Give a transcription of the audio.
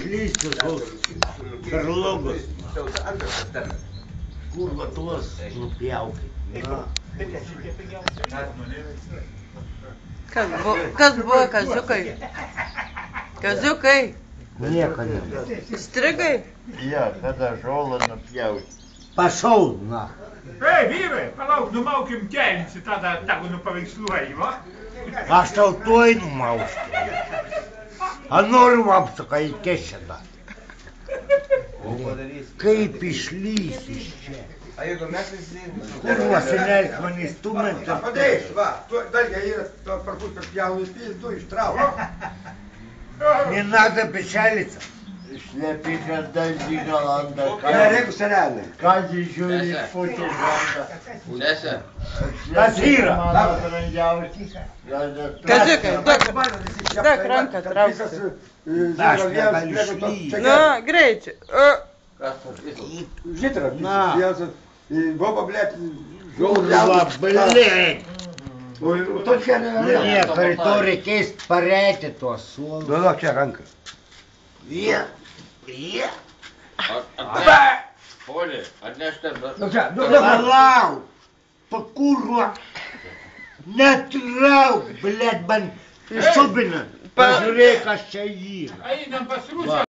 išlysti tos perlogos. Kurva tuos nupjaukit. Kas buvo, kaziukai? Kaziukai? Nieko ne. Strigai? Jo, kada žolą nupjauti. Pašau, na. Ei, vyrai, palauk, numaukim kelnius į tada tegu nupaveiksluoji, va? Aš tau tuoj numausiu. A noriu apsuką į kešeną. Kaip išlys iš čia. A jeigu mes visi... Kurva senelis mane stumėt. Padėjus, va, dar jie yra parpus pjaunus pizdu ištraukia. Не надо печалиться. Šlepikė dantį galanda. Nereikia senelį. Kazį žiūri pučių žandą. Sese. Kas yra? Mano brangiausias. Kaziukai, duok ranką traukti. Aš negaliu išlyti. Nu, greičiai. Kas tas visas? Žitra, Na. Boba, blėt, Kurva, blėt. To čia Nieko, rytoj reikės parėti tuos suolus. Duok čia ranką. Poli, atnešk ten dar. Palauk, pakurva. Netrauk, blėt, man išubina. Pažiūrėk, kas čia yra. Einam pas Rusą